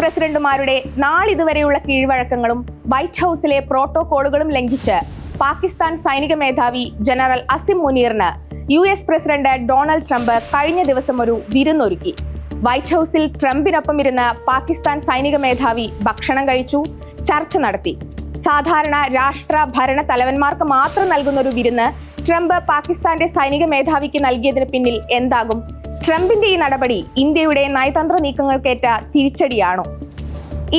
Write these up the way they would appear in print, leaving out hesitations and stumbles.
പ്രസിഡന്റുമാരുടെ നാളിതുവരെയുള്ള കീഴ്വഴക്കങ്ങളും white ഹൌസിലെ പ്രോട്ടോകോളുകളും ലംഘിച്ച് പാകിസ്ഥാൻ സൈനിക മേധാവി ജനറൽ അസിം മുനീറിന് US പ്രസിഡന്റ് ഡൊണാൾഡ് ട്രംപ് കഴിഞ്ഞ ദിവസം ഒരു വിരുന്നൊരുക്കി. വൈറ്റ് ഹൌസിൽ ട്രംപിനൊപ്പം ഇരുന്ന് പാകിസ്ഥാൻ സൈനിക മേധാവി ഭക്ഷണം കഴിച്ചു, ചർച്ച നടത്തി. സാധാരണ രാഷ്ട്ര ഭരണ തലവന്മാർക്ക് മാത്രം നൽകുന്ന ഒരു വിരുന്ന് ട്രംപ് പാകിസ്ഥാന്റെ സൈനിക മേധാവിക്ക് നൽകിയതിന് പിന്നിൽ എന്താകും? ട്രംപിന്റെ ഈ നടപടി ഇന്ത്യയുടെ നയതന്ത്ര നീക്കങ്ങൾക്കേറ്റ തിരിച്ചടിയാണോ?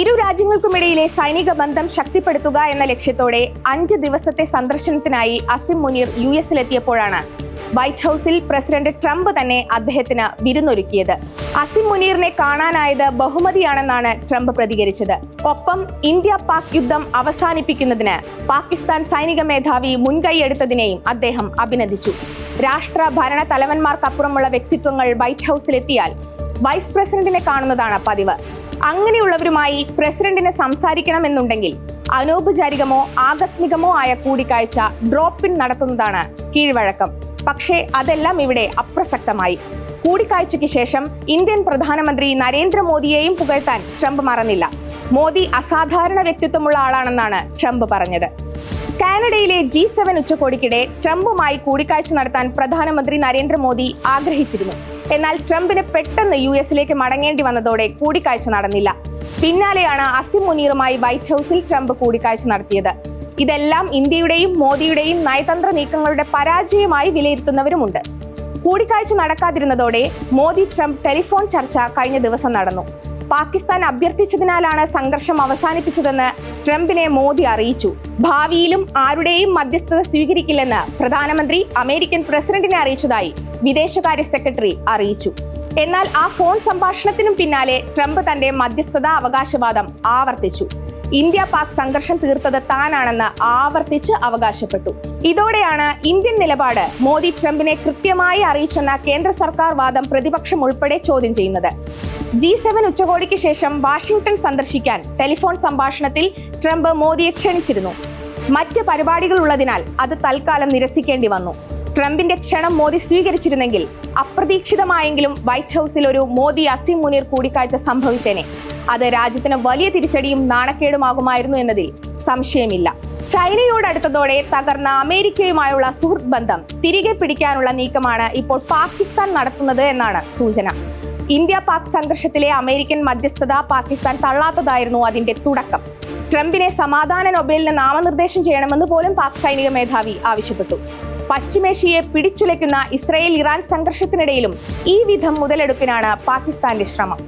ഇരു രാജ്യങ്ങൾക്കുമിടയിലെ സൈനിക ബന്ധം ശക്തിപ്പെടുത്തുക എന്ന ലക്ഷ്യത്തോടെ 5 ദിവസത്തെ സന്ദർശനത്തിനായി അസിം മുനീർ US-ലെത്തിയപ്പോഴാണ് വൈറ്റ് ഹൌസിൽ പ്രസിഡന്റ് ട്രംപ് തന്നെ അദ്ദേഹത്തിന് വിരുന്നൊരുക്കിയത്. അസിം മുനീറിനെ കാണാനായത് ബഹുമതിയാണെന്നാണ് ട്രംപ് പ്രതികരിച്ചത്. ഒപ്പം ഇന്ത്യ പാക് യുദ്ധം അവസാനിപ്പിക്കുന്നതിന് പാകിസ്ഥാൻ സൈനിക മേധാവി മുൻകൈയെടുത്തതിനെയും അദ്ദേഹം അഭിനന്ദിച്ചു. രാഷ്ട്ര ഭരണ തലവന്മാർക്കപ്പുറമുള്ള വ്യക്തിത്വങ്ങൾ വൈറ്റ് ഹൌസിലെത്തിയാൽ വൈസ് പ്രസിഡന്റിനെ കാണുന്നതാണ് പതിവ്. അങ്ങനെയുള്ളവരുമായി പ്രസിഡന്റിന് സംസാരിക്കണമെന്നുണ്ടെങ്കിൽ അനൗപചാരികമോ ആകസ്മികമോ ആയ കൂടിക്കാഴ്ച ഡ്രോപ്പ് ഇൻ നടത്തുന്നതാണ് കീഴ്വഴക്കം. പക്ഷേ അതെല്ലാം ഇവിടെ അപ്രസക്തമായി. കൂടിക്കാഴ്ചയ്ക്ക് ശേഷം ഇന്ത്യൻ പ്രധാനമന്ത്രി നരേന്ദ്രമോദിയെയും പുകഴ്ത്താൻ ട്രംപ് മറന്നില്ല. മോദി അസാധാരണ വ്യക്തിത്വമുള്ള ആളാണെന്നാണ് ട്രംപ് പറഞ്ഞത്. കാനഡയിലെ G7 ഉച്ചകോടിക്കിടെ ട്രംപുമായി കൂടിക്കാഴ്ച നടത്താൻ പ്രധാനമന്ത്രി നരേന്ദ്രമോദി ആഗ്രഹിച്ചിരുന്നു. എന്നാൽ ട്രംപിന് പെട്ടെന്ന് US-ലേക്ക് മടങ്ങേണ്ടി വന്നതോടെ കൂടിക്കാഴ്ച നടന്നില്ല. പിന്നാലെയാണ് അസിം മുനീറുമായി വൈറ്റ് ഹൌസിൽ ട്രംപ് കൂടിക്കാഴ്ച നടത്തിയത്. ഇതെല്ലാം ഇന്ത്യയുടെയും മോദിയുടെയും നയതന്ത്ര നീക്കങ്ങളുടെ പരാജയമായി വിലയിരുത്തുന്നവരുമുണ്ട്. കൂടിക്കാഴ്ച നടക്കാതിരുന്നതോടെ മോദി ട്രംപ് ടെലിഫോൺ ചർച്ച കഴിഞ്ഞ ദിവസം നടന്നു. പാകിസ്ഥാൻ അഭ്യർത്ഥിച്ചതിനാലാണ് സംഘർഷം അവസാനിപ്പിച്ചതെന്ന് ട്രംപിനെ മോദി അറിയിച്ചു. ഭാവിയിലും ആരുടെയും മധ്യസ്ഥത സ്വീകരിക്കില്ലെന്ന് പ്രധാനമന്ത്രി അമേരിക്കൻ പ്രസിഡന്റിനെ അറിയിച്ചതായി വിദേശകാര്യ സെക്രട്ടറി അറിയിച്ചു. എന്നാൽ ആ ഫോൺ സംഭാഷണത്തിനും പിന്നാലെ ട്രംപ് തന്റെ മധ്യസ്ഥതാ അവകാശവാദം ആവർത്തിച്ചു. ഇന്ത്യ പാക് സംഘർഷം തീർത്തത് താനാണെന്ന് ആവർത്തിച്ച് അവകാശപ്പെട്ടു. ഇതോടെയാണ് ഇന്ത്യൻ നിലപാട് മോദി ട്രംപിനെ കൃത്യമായി അറിയിച്ചെന്ന കേന്ദ്ര സർക്കാർ വാദം പ്രതിപക്ഷം ഉൾപ്പെടെ ചോദ്യം ചെയ്യുന്നത്. G7 ഉച്ചകോടിക്ക് ശേഷം വാഷിംഗ്ടൺ സന്ദർശിക്കാൻ ടെലിഫോൺ സംഭാഷണത്തിൽ ട്രംപ് മോദിയെ ക്ഷണിച്ചിരുന്നു. മറ്റ് പരിപാടികൾ ഉള്ളതിനാൽ അത് തൽക്കാലം നിരസിക്കേണ്ടി വന്നു. ട്രംപിന്റെ ക്ഷണം മോദി സ്വീകരിച്ചിരുന്നെങ്കിൽ അപ്രതീക്ഷിതമായെങ്കിലും വൈറ്റ് ഹൌസിൽ ഒരു മോദി അസിം മുനീർ കൂടിക്കാഴ്ച സംഭവിച്ചേനെ. അത് രാജ്യത്തിന് വലിയ തിരിച്ചടിയും നാണക്കേടുമാകുമായിരുന്നു എന്നതിൽ സംശയമില്ല. ചൈനയോടടുത്തതോടെ തകർന്ന അമേരിക്കയുമായുള്ള സുഹൃത്ത് ബന്ധം തിരികെ പിടിക്കാനുള്ള നീക്കമാണ് ഇപ്പോൾ പാകിസ്ഥാൻ നടത്തുന്നത് എന്നാണ് സൂചന. ഇന്ത്യ പാക് സംഘർഷത്തിലെ അമേരിക്കൻ മധ്യസ്ഥത പാകിസ്ഥാൻ തള്ളാത്തതായിരുന്നു അതിന്റെ തുടക്കം. ട്രംപിനെ സമാധാന നൊബേലിന് നാമനിർദ്ദേശം ചെയ്യണമെന്ന് പോലും പാക് സൈനിക മേധാവി ആവശ്യപ്പെട്ടു. പശ്ചിമേഷ്യയെ പിടിച്ചുലയ്ക്കുന്ന ഇസ്രയേൽ-ഇറാൻ സംഘർഷത്തിനിടയിലും ഈ വിധം മുതലെടുപ്പിനാണ് പാകിസ്ഥാന്റെ ശ്രമം.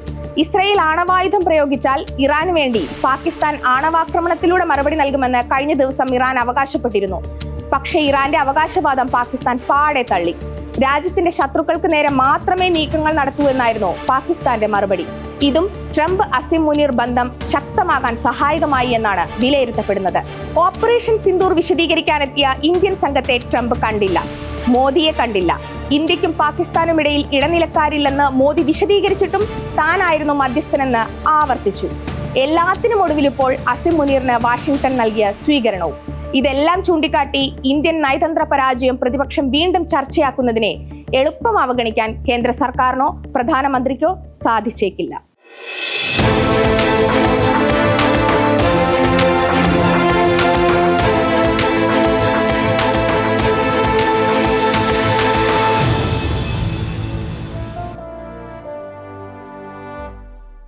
ഇസ്രയേൽ ആണവായുധം പ്രയോഗിച്ചാൽ ഇറാന് വേണ്ടി പാകിസ്ഥാൻ ആണവാക്രമണത്തിലൂടെ മറുപടി നൽകുമെന്ന് കഴിഞ്ഞ ദിവസം ഇറാൻ അവകാശപ്പെട്ടിരുന്നു. പക്ഷേ ഇറാന്റെ അവകാശവാദം പാകിസ്ഥാൻ പാടെ തള്ളി. രാജ്യത്തിന്റെ ശത്രുക്കൾക്ക് നേരെ മാത്രമേ നീക്കങ്ങൾ നടത്തൂ എന്നായിരുന്നു പാകിസ്ഥാന്റെ മറുപടി. ഇതും ട്രംപ് അസിം മുനീർ ബന്ധം ശക്തമാകാൻ സഹായകമായി എന്നാണ് വിലയിരുത്തപ്പെടുന്നത്. ഓപ്പറേഷൻ സിന്ദൂർ വിശദീകരിക്കാനെത്തിയ ഇന്ത്യൻ സംഘത്തെ ട്രംപ് കണ്ടില്ല, മോദിയെ കണ്ടില്ല. ഇന്ത്യക്കും പാകിസ്ഥാനും ഇടയിൽ ഇടനിലക്കാരില്ലെന്ന് മോദി വിശദീകരിച്ചിട്ടും താനായിരുന്നു മധ്യസ്ഥനെന്ന് ആവർത്തിച്ചു. എല്ലാത്തിനും ഒടുവിലിപ്പോൾ അസിം മുനീറിന് വാഷിംഗ്ടൺ നൽകിയ സ്വീകരണവും. ഇതെല്ലാം ചൂണ്ടിക്കാട്ടി ഇന്ത്യൻ നയതന്ത്ര പരാജയം പ്രതിപക്ഷം വീണ്ടും ചർച്ചയാക്കുന്നതിനെ എളുപ്പം അവഗണിക്കാൻ കേന്ദ്ര സർക്കാരിനോ പ്രധാനമന്ത്രിക്കോ സാധിച്ചേക്കില്ല.